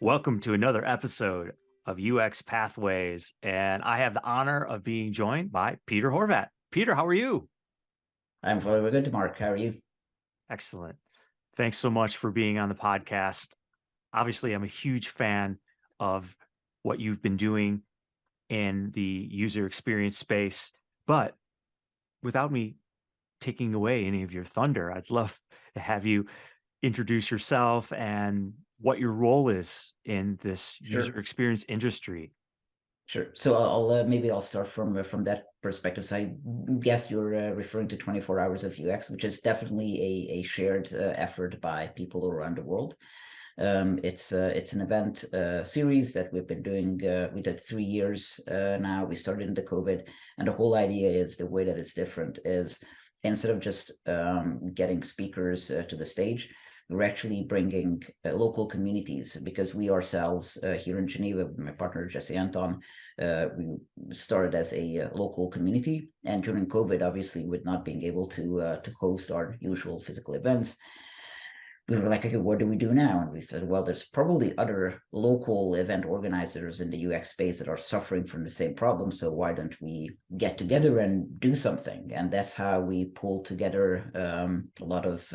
Welcome to another episode of UX Pathways, and I have the honor of being joined by Peter Horvath. Peter, how are you? I'm very good, Mark. How are you? Excellent. Thanks so much for being on the podcast. Obviously, I'm a huge fan of what you've been doing in the user experience space, but without me taking away any of your thunder, I'd love to have you introduce yourself and what your role is in this user Sure, experience industry. sure. So maybe I'll start from that perspective. So I guess you're referring to 24 hours of UX, which is definitely a shared effort by people around the world. It's an event series that we've been doing. We did 3 years now. We started in the COVID, and the whole idea is the way that it's different is instead of just getting speakers to the stage, we're actually bringing local communities because we ourselves here in Geneva, with my partner Jesse Anton, we started as a local community. And during COVID, obviously, with not being able to host our usual physical events, we were like, okay, what do we do now? And we said, well, there's probably other local event organizers in the UX space that are suffering from the same problem. So why don't we get together and do something? And that's how we pulled together a lot of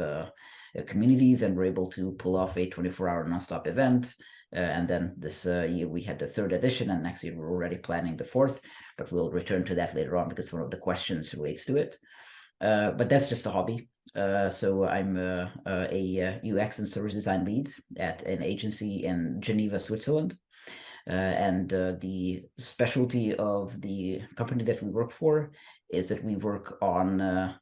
communities, and were able to pull off a 24-hour nonstop event. And then this year we had the third edition, and next year we're already planning the fourth, but we'll return to that later on because one of the questions relates to it. But that's just a hobby. So I'm a UX and service design lead at an agency in Geneva, Switzerland. And the specialty of the company that we work for is that we work on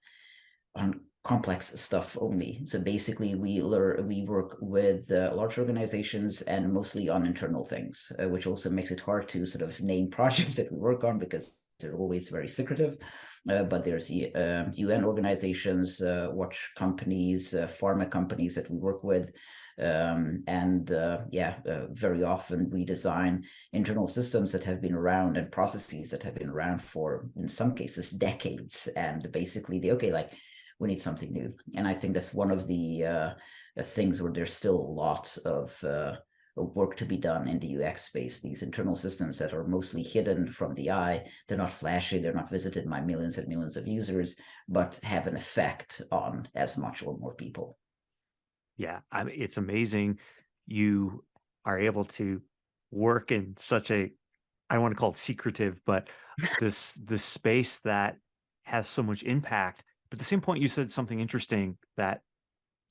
complex stuff only. So basically, we work with large organizations and mostly on internal things, which also makes it hard to sort of name projects that we work on because they're always very secretive. But there's UN organizations, watch companies, pharma companies that we work with. Very often we design internal systems that have been around and processes that have been around for, in some cases, decades. And basically, we need something new. And I think that's one of the things where there's still a lot of work to be done in the UX space. These internal systems that are mostly hidden from the eye, they're not flashy, they're not visited by millions and millions of users, but have an effect on as much or more people. Yeah, it's amazing you are able to work in such a, I want to call it secretive, but this space that has so much impact. But at the same point, you said something interesting, that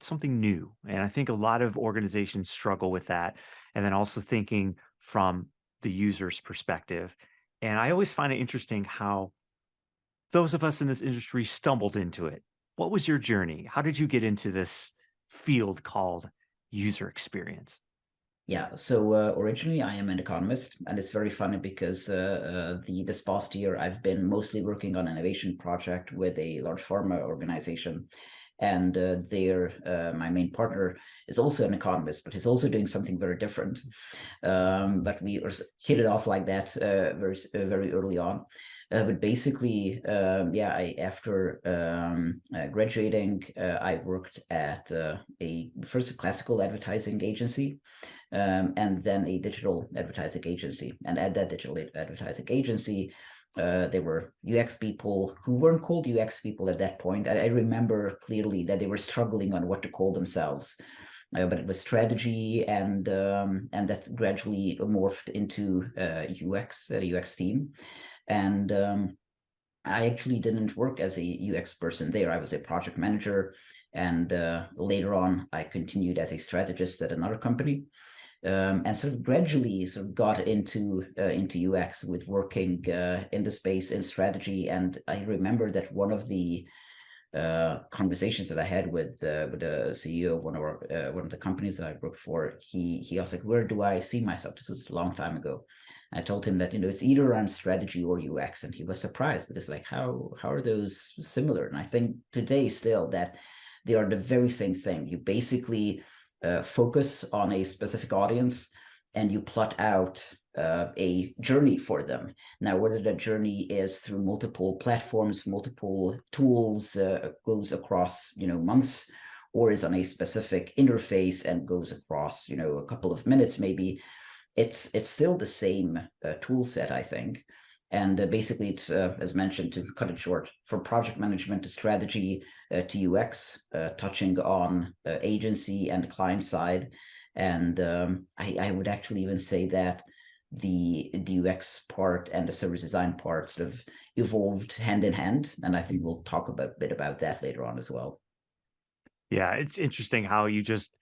something new. And I think a lot of organizations struggle with that. And then also thinking from the user's perspective. And I always find it interesting how those of us in this industry stumbled into it. What was your journey? How did you get into this field called user experience? Yeah, so originally I am an economist, and it's very funny because this past year I've been mostly working on an innovation project with a large pharma organization, and my main partner is also an economist, but he's also doing something very different. But we hit it off like that very early on. But basically, after graduating, I worked at first a classical advertising agency, and then a digital advertising agency. And at that digital advertising agency, there were UX people who weren't called UX people at that point. I remember clearly that they were struggling on what to call themselves. But it was strategy, and that gradually morphed into UX, a UX team. And I actually didn't work as a UX person there. I was a project manager, and later on, I continued as a strategist at another company. And sort of gradually sort of got into UX with working in the space in strategy. And I remember that one of the conversations that I had with the CEO of one of the companies that I worked for, he was like, "Where do I see myself?" This was a long time ago. I told him that it's either around strategy or UX, and he was surprised because how are those similar? And I think today still that they are the very same thing. You basically focus on a specific audience, and you plot out a journey for them. Now, whether that journey is through multiple platforms, multiple tools, goes across months, or is on a specific interface and goes across, a couple of minutes maybe, it's still the same tool set, I think. And basically, it's as mentioned, to cut it short, from project management to strategy to UX, touching on agency and client side. And I would actually even say that the UX part and the service design part sort of evolved hand in hand. And I think we'll talk a bit about that later on as well. Yeah, it's interesting how you just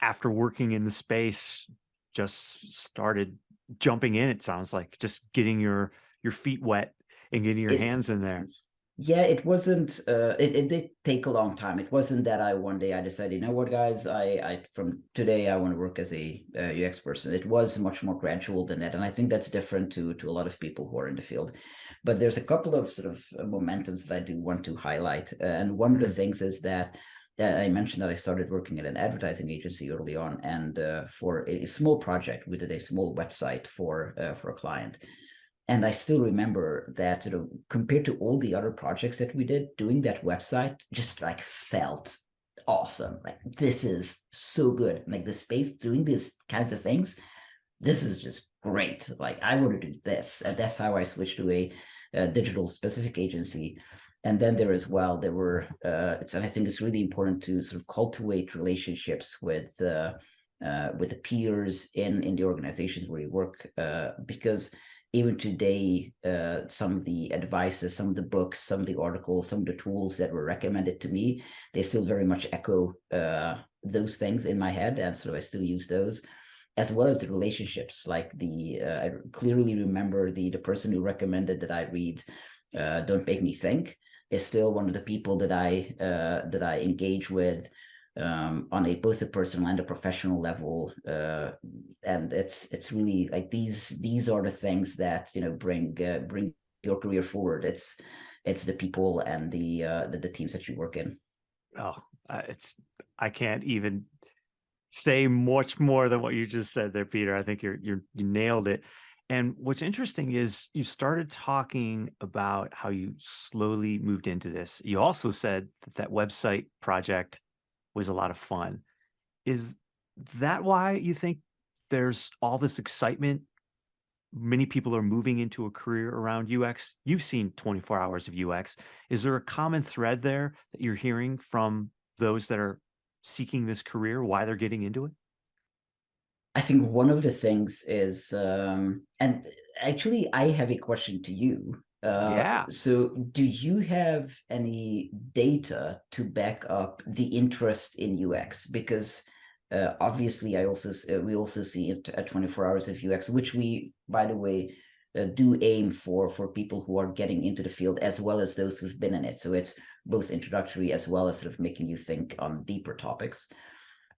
after working in the space, just started jumping in, it sounds like, just getting your feet wet and getting your It hands in there. Yeah, it wasn't it did take a long time. It wasn't that I one day I decided, you know what, guys, I from today I want to work as a UX person. It was much more gradual than that, and I think that's different to a lot of people who are in the field. But there's a couple of sort of momentums that I do want to highlight, and one of the Mhm. things is that I mentioned that I started working at an advertising agency early on, and for a small project, we did a small website for a client. And I still remember that, compared to all the other projects that we did, doing that website just like felt awesome. Like, this is so good. Like, the space doing these kinds of things, this is just great. Like, I want to do this. And that's how I switched to a digital specific agency. And then there as well, there were, and I think it's really important to sort of cultivate relationships with the peers in the organizations where you work, because even today, some of the advices, some of the books, some of the articles, some of the tools that were recommended to me, they still very much echo those things in my head, and so I still use those, as well as the relationships. Like I clearly remember the person who recommended that I read "Don't Make Me Think" is still one of the people that I engage with on both a personal and a professional level, and it's really like these are the things that bring your career forward. It's the people and the teams that you work in. Oh, it's I can't even say much more than what you just said there, Peter. I think you nailed it. And what's interesting is you started talking about how you slowly moved into this. You also said that that website project was a lot of fun. Is that why you think there's all this excitement? Many people are moving into a career around UX. You've seen 24 hours of UX. Is there a common thread there that you're hearing from those that are seeking this career, why they're getting into it? I think one of the things is, and actually, I have a question to you. Yeah. So, do you have any data to back up the interest in UX? Because obviously, we also see it at 24 hours of UX, which we, by the way, do aim for people who are getting into the field, as well as those who've been in it. So it's both introductory as well as sort of making you think on deeper topics.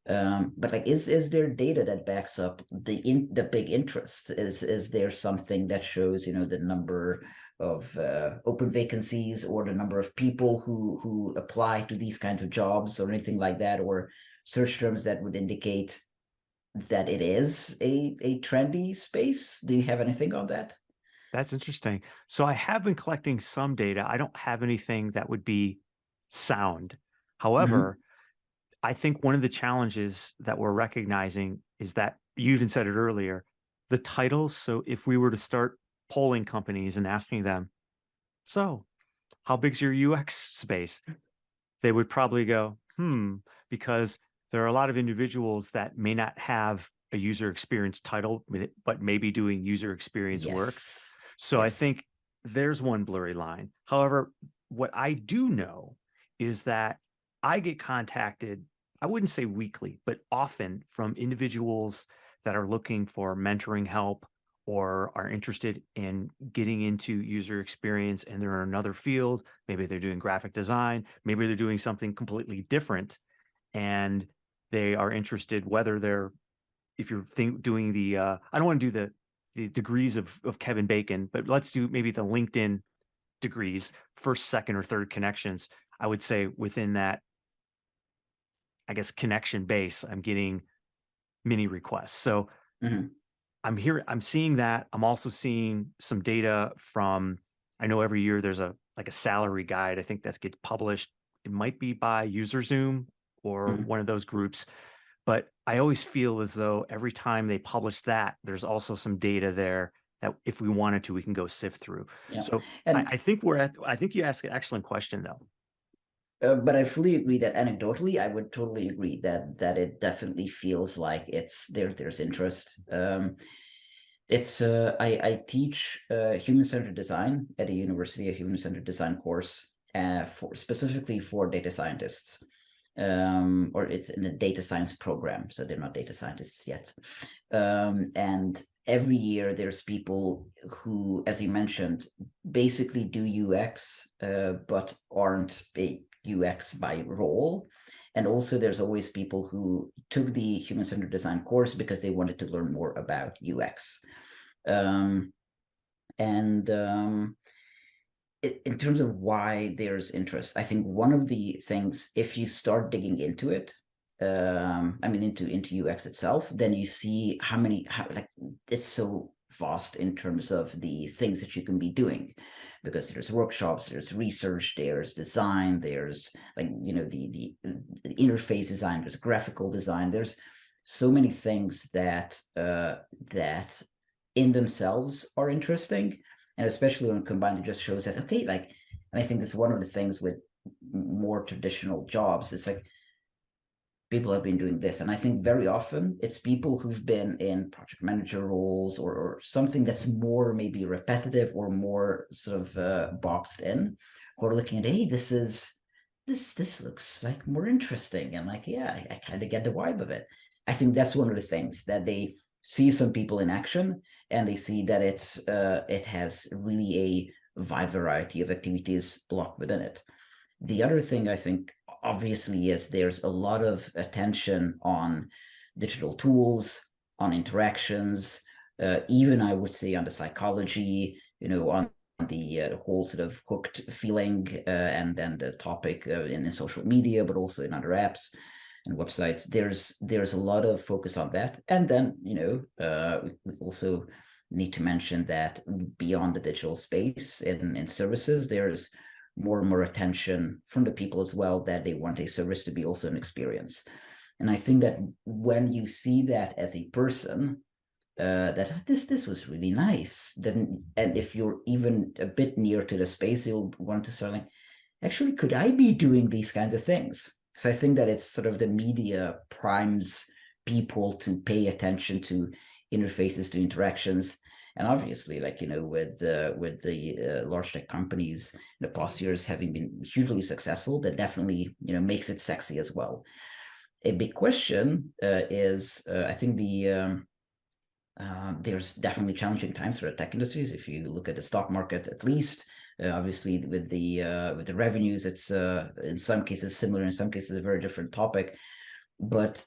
But like, is there data that backs up the big interest? Is there something that shows the number of open vacancies, or the number of people who apply to these kinds of jobs, or anything like that, or search terms that would indicate that it is a trendy space? Do you have anything on that? That's interesting. So I have been collecting some data. I don't have anything that would be sound. Hmm. However, I think one of the challenges that we're recognizing is that you even said it earlier, the titles. So if we were to start polling companies and asking them, so how big's your UX space? They would probably go, because there are a lot of individuals that may not have a user experience title, but maybe doing user experience work. Yes. So I Yes. think there's one blurry line. However, what I do know is that I get contacted, I wouldn't say weekly, but often from individuals that are looking for mentoring help or are interested in getting into user experience and they're in another field. Maybe they're doing graphic design, maybe they're doing something completely different. And they are interested whether they're if you're doing the I don't want to do the degrees of Kevin Bacon, but let's do maybe the LinkedIn degrees, first, second, or third connections. I would say within that, I guess, connection base, I'm getting many requests. So Hmm. I'm seeing that. I'm also seeing some data from, I know every year there's a like a salary guide. I think that gets published it might be by user Zoom or Mhm. one of those groups. But I always feel as though every time they publish that, there's also some data there that if we wanted to, we can go sift through. Yeah. So And I think I think you asked an excellent question though. but I fully agree that anecdotally, I would totally agree that it definitely feels like it's there. There's interest. It's I teach human-centered design at a university, a human-centered design course for specifically for data scientists, or it's in a data science program, so they're not data scientists yet. And every year there's people who, as you mentioned, basically do UX, but aren't a UX by role. And also there's always people who took the human-centered design course because they wanted to learn more about UX. Um, and in terms of why there's interest, I think one of the things, if you start digging into it, I mean into UX itself, then you see how like it's so vast in terms of the things that you can be doing, because there's workshops, there's research, there's design, there's like the interface design, there's graphical design, there's so many things that in themselves are interesting, and especially when combined, it just shows that okay, like, and I think that's one of the things with more traditional jobs. It's like people have been doing this, and I think very often it's people who've been in project manager roles or something that's more maybe repetitive or more sort of boxed in, who are looking at, hey, this looks like more interesting, and like, yeah, I kind of get the vibe of it. I think that's one of the things that they see some people in action, and they see that it has really a wide variety of activities blocked within it. The other thing I think obviously is there's a lot of attention on digital tools, on interactions, even I would say on the psychology, on the whole sort of hooked feeling, and then the topic in social media, but also in other apps and websites. There's a lot of focus on that, and then we also need to mention that beyond the digital space in services, there's more and more attention from the people as well, that they want a service to be also an experience. And I think that when you see that as a person, that this was really nice, then, and if you're even a bit near to the space, you'll want to start like, actually, could I be doing these kinds of things? So I think that it's sort of the media primes people to pay attention to interfaces, to interactions. And obviously, like, with the large tech companies in the past years having been hugely successful, that definitely makes it sexy as well. A big question is, I think there's definitely challenging times for the tech industries. If you look at the stock market, at least, obviously with the revenues, it's in some cases similar, in some cases a very different topic. But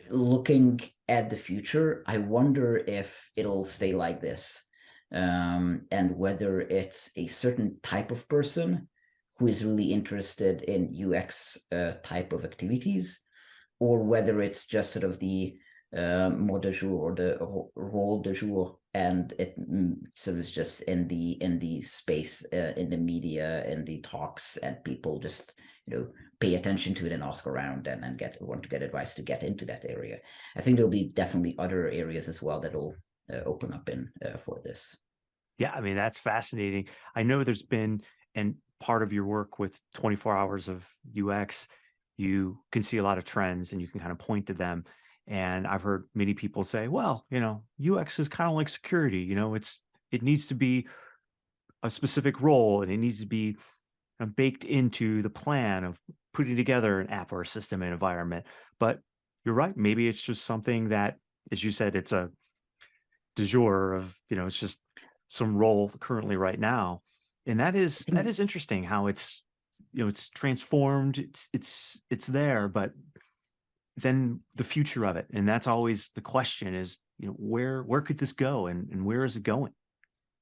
looking at the future, I wonder if it'll stay like this, and whether it's a certain type of person who is really interested in UX type of activities, or whether it's just sort of the mot de jour or the role de jour, and it sort of is just in the space, in the media, in the talks, and people just pay attention to it and ask around, and want to get advice to get into that area. I think there'll be definitely other areas as well that'll open up in for this. Yeah, I mean, that's fascinating. I know there's been, and part of your work with 24 hours of UX, you can see a lot of trends and you can kind of point to them. And I've heard many people say, well, UX is kind of like security, it needs to be a specific role and it needs to be baked into the plan of putting together an app or a system and environment. But you're right, maybe it's just something that, as you said, it's a du jour of, it's just some role currently right now. And that I is that think is interesting how it's, it's transformed, it's there, but then the future of it. And that's always the question is, where could this go, and where is it going?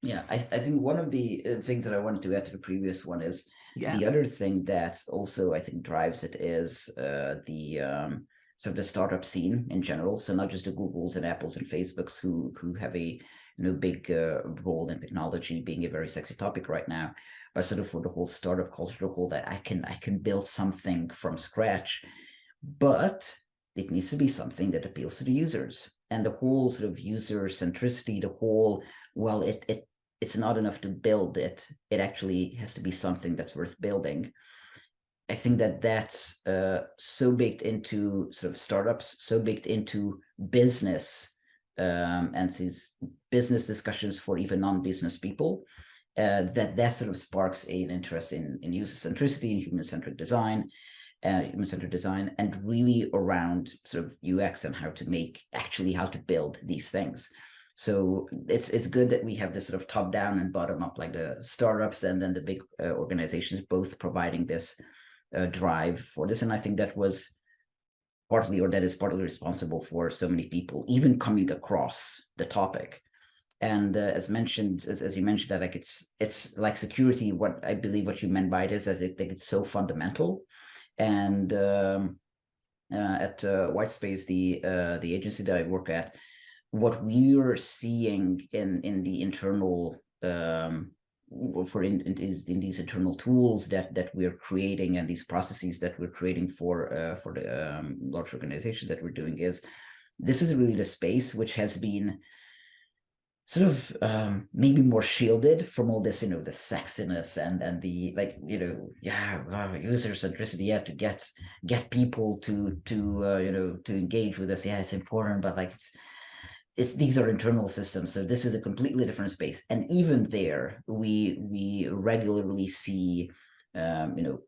Yeah, I think one of the things that I wanted to add to the previous one is Yeah. the other thing that also I think drives it is the sort of the startup scene in general. So not just the Googles and Apples and Facebooks who have a big role in technology being a very sexy topic right now, but sort of for the whole startup culture, the whole that I can build something from scratch, but it needs to be something that appeals to the users. And the whole sort of user centricity, the whole, well, it's not enough to build it. It actually has to be something that's worth building. I think that that's so baked into sort of startups, so baked into business, and these business discussions for even non-business people, that sort of sparks an interest in user centricity and human-centric design, and really around sort of UX and how to build these things. So it's good that we have this sort of top down and bottom up, like the startups and then the big organizations both providing this drive for this. And I think that is partly responsible for so many people even coming across the topic. And as you mentioned, that like it's like security. What I believe what you meant by it is that it's so fundamental. And at Whitespace, the agency that I work at, what we're seeing in the internal in these internal tools that we're creating, and these processes that we're creating for the large organizations that we're doing, is this is really the space which has been sort of maybe more shielded from all this, the sexiness and the, like, user centricity. You have to get people to engage with us. Yeah, it's important, but like it's these are internal systems, so this is a completely different space. And even there, we regularly see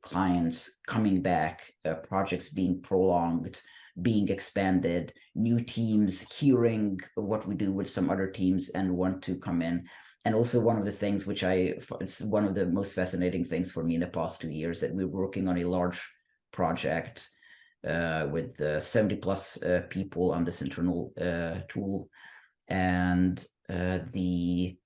clients coming back, projects being prolonged, being expanded, new teams hearing what we do with some other teams and want to come in. And also one of the things which it's one of the most fascinating things for me in the past 2 years, that we're working on a large project with 70 plus people on this internal tool. And the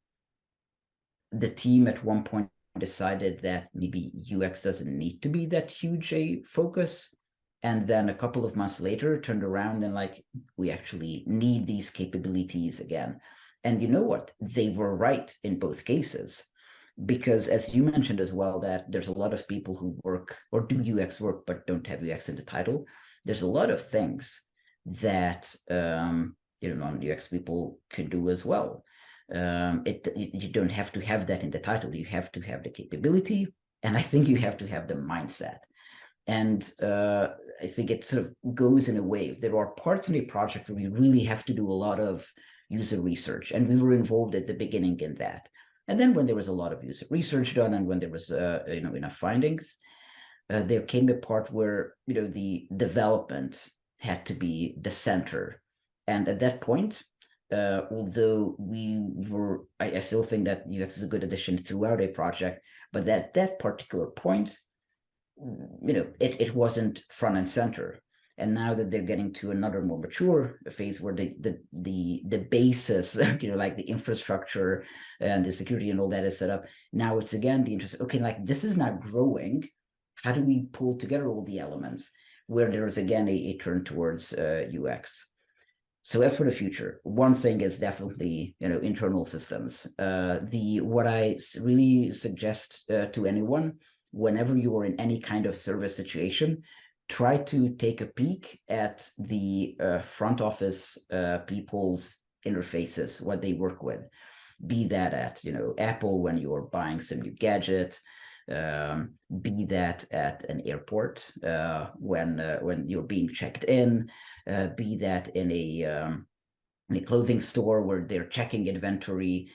team at one point decided that maybe UX doesn't need to be that huge a focus. And then a couple of months later turned around and like, we actually need these capabilities again. And you know what? They were right in both cases. Because as you mentioned as well, that there's a lot of people who work or do UX work, but don't have UX in the title. There's a lot of things that non-UX people can do as well. You don't have to have that in the title. You have to have the capability, and I think you have to have the mindset. And I think it sort of goes in a wave. There are parts in a project where you really have to do a lot of user research, and we were involved at the beginning in that. And then when there was a lot of user research done, and when there was enough findings, there came a part where the development had to be the center. And at that point, although I still think that UX is a good addition throughout a project, but at that particular point, it wasn't front and center. And now that they're getting to another more mature phase where the basis, like the infrastructure and the security and all that is set up, now it's again the interest. Okay, like this is now growing. How do we pull together all the elements where there is again a turn towards UX? So as for the future, one thing is definitely internal systems. What I really suggest to anyone, whenever you are in any kind of service situation, try to take a peek at the front office people's interfaces, what they work with. Be that at Apple when you're buying some new gadget, be that at an airport when you're being checked in, be that in a clothing store where they're checking inventory,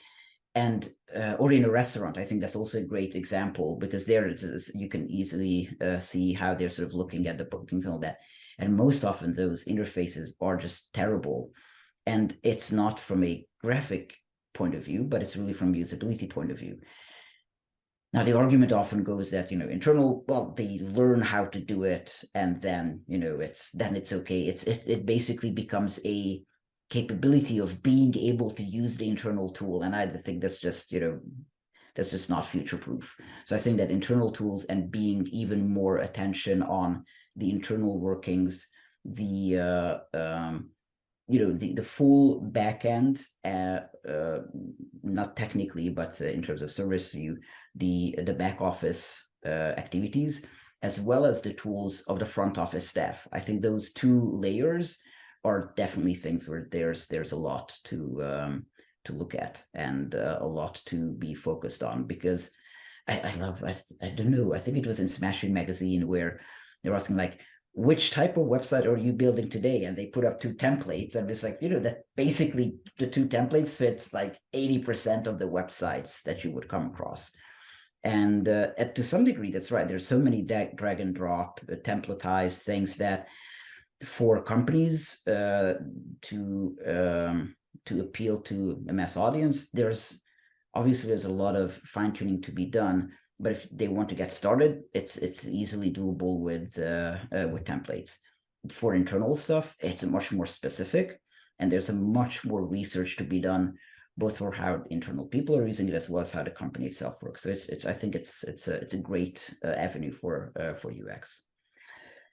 and or in a restaurant. I think that's also a great example, because there you can easily see how they're sort of looking at the bookings and all that. And most often those interfaces are just terrible. And it's not from a graphic point of view, but it's really from a usability point of view. Now, the argument often goes that, internal, well, they learn how to do it, and then, it's okay. It basically becomes a capability of being able to use the internal tool. And I think that's just not future proof. So I think that internal tools and being even more attention on the internal workings, the the full backend, not technically, but in terms of service view, the back office activities, as well as the tools of the front office staff. I think those two layers are definitely things where there's a lot to look at, and a lot to be focused on, because I don't know, I think it was in Smashing Magazine where they're asking like, which type of website are you building today? And they put up two templates, and it's like, that basically the two templates fits like 80% of the websites that you would come across. And to some degree, that's right. There's so many drag and drop, templatized things that for companies to appeal to a mass audience, there's a lot of fine tuning to be done. But if they want to get started, it's easily doable with templates. For internal stuff, it's much more specific, and there's a much more research to be done, both for how internal people are using it as well as how the company itself works. So I think it's a great avenue for UX.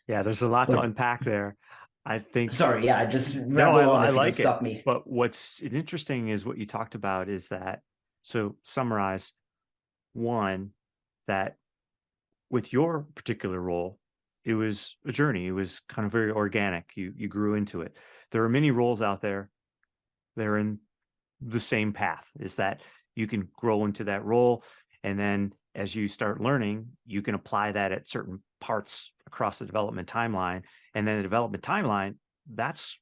Yeah, there's a lot to But unpack there. I think sorry, yeah, I just no, ramble on I if you don't like it. stop me. But what's interesting is what you talked about is that, so summarize, one, that with your particular role, it was a journey. It was kind of very organic. You grew into it. There are many roles out there. They're in the same path, is that you can grow into that role. And then as you start learning, you can apply that at certain parts across the development timeline. And then the development timeline, that's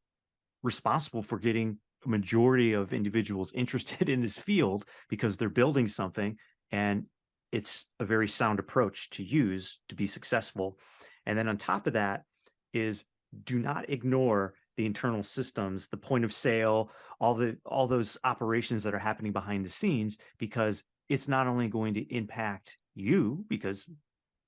responsible for getting a majority of individuals interested in this field because they're building something, and it's a very sound approach to use to be successful. And then on top of that is, do not ignore the internal systems, the point of sale, all those operations that are happening behind the scenes, because it's not only going to impact you because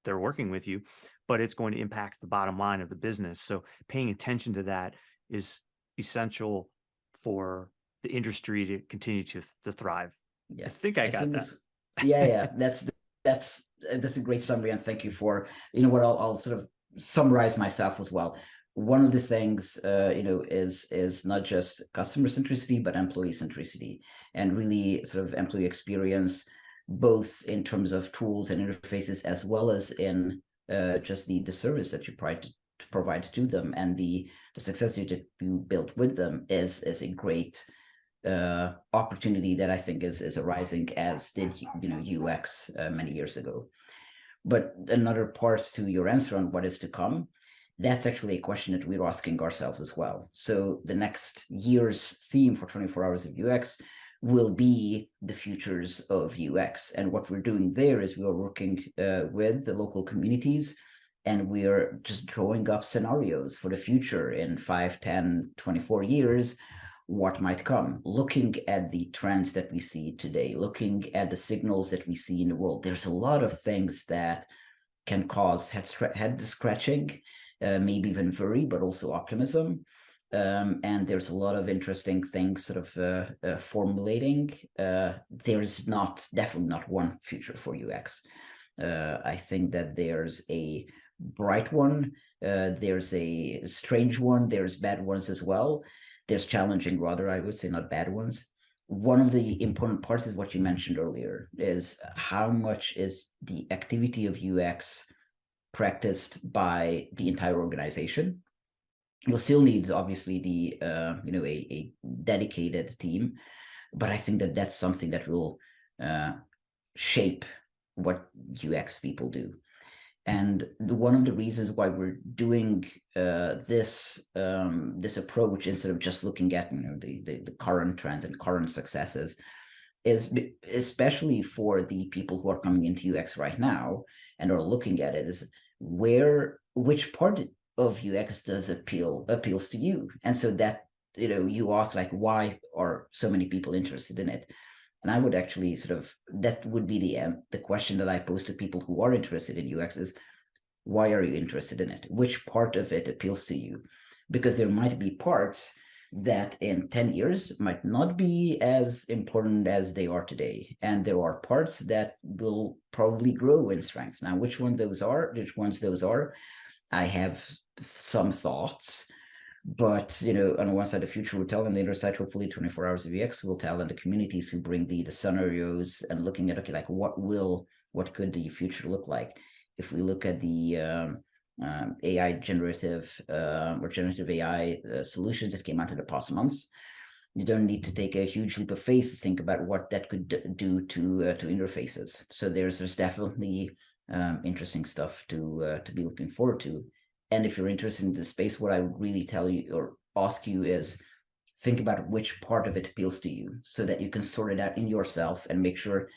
they're working with you, but it's going to impact the bottom line of the business. So paying attention to that is essential for the industry to continue to thrive. Yeah, I think I got that. yeah, that's a great summary, and thank you for what I'll sort of summarize myself as well. One of the things is not just customer centricity but employee centricity, and really sort of employee experience, both in terms of tools and interfaces as well as in just the service that you provide to them, and the success that you built with them is a great opportunity that I think is arising, as did UX many years ago. But another part to your answer on what is to come, that's actually a question that we're asking ourselves as well. So the next year's theme for 24 Hours of UX will be the futures of UX. And what we're doing there is we are working with the local communities, and we are just drawing up scenarios for the future in 5, 10, 24 years, what might come, looking at the trends that we see today, looking at the signals that we see in the world. There's a lot of things that can cause head scratching, maybe even worry, but also optimism. And there's a lot of interesting things sort of formulating. There's definitely not one future for UX. I think that there's a bright one, there's a strange one, there's bad ones as well. There's challenging, rather, I would say, not bad ones. One of the important parts is what you mentioned earlier, is how much is the activity of UX practiced by the entire organization. You'll still need, obviously, the a dedicated team, but I think that that's something that will shape what UX people do. And one of the reasons why we're doing this approach, instead of just looking at the current trends and current successes, is especially for the people who are coming into UX right now and are looking at it, is which part of UX appeals to you. And so that you ask, like, why are so many people interested in it? And I would actually that would be the question that I pose to people who are interested in UX is, why are you interested in it? Which part of it appeals to you? Because there might be parts that in 10 years might not be as important as they are today. And there are parts that will probably grow in strength. Now, which ones those are, I have some thoughts, But on one side, the future will tell, and the other side, hopefully 24 hours of UX will tell, and the communities who bring the scenarios and looking at, okay, like what could the future look like? If we look at the AI generative or generative AI solutions that came out in the past months, you don't need to take a huge leap of faith to think about what that could do to interfaces. So there's definitely interesting stuff to be looking forward to. And if you're interested in the space, what I would really tell you or ask you is think about which part of it appeals to you so that you can sort it out in yourself and make sure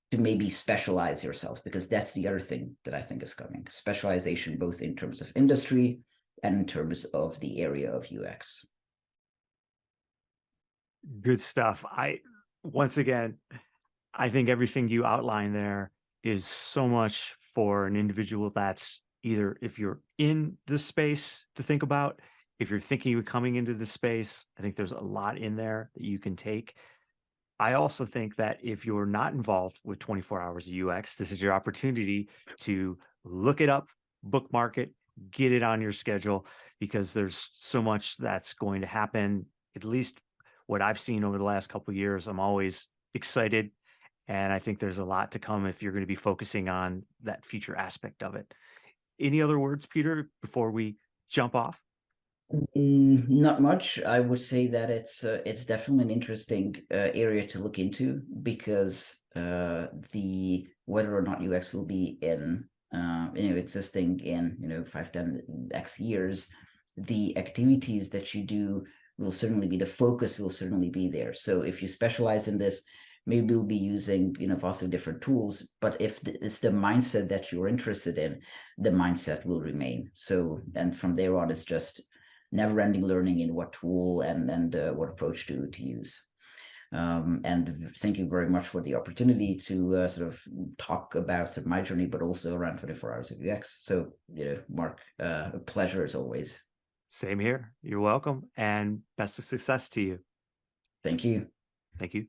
to maybe specialize yourself, because that's the other thing that I think is coming. Specialization, both in terms of industry and in terms of the area of UX. Good stuff. Once again, I think everything you outlined there is so much for an individual that's either, if you're in the space to think about, if you're thinking of coming into the space, I think there's a lot in there that you can take. I also think that if you're not involved with 24 hours of UX, this is your opportunity to look it up, bookmark it, get it on your schedule, because there's so much that's going to happen. At least what I've seen over the last couple of years, I'm always excited. And I think there's a lot to come if you're going to be focusing on that future aspect of it. Any other words, Peter, before we jump off? Not much. I would say that it's definitely an interesting area to look into, because the whether or not UX will be in existing in 5-10x years, the activities that you do will certainly be, the focus will certainly be there. So if you specialize in this, maybe you'll be using vastly different tools, but if it's the mindset that you're interested in, the mindset will remain. So then from there on, it's just never-ending learning in what tool and what approach to use. And thank you very much for the opportunity to sort of talk about sort of my journey, but also around 24 hours of UX. So, Mark, a pleasure as always. Same here. You're welcome, and best of success to you. Thank you. Thank you.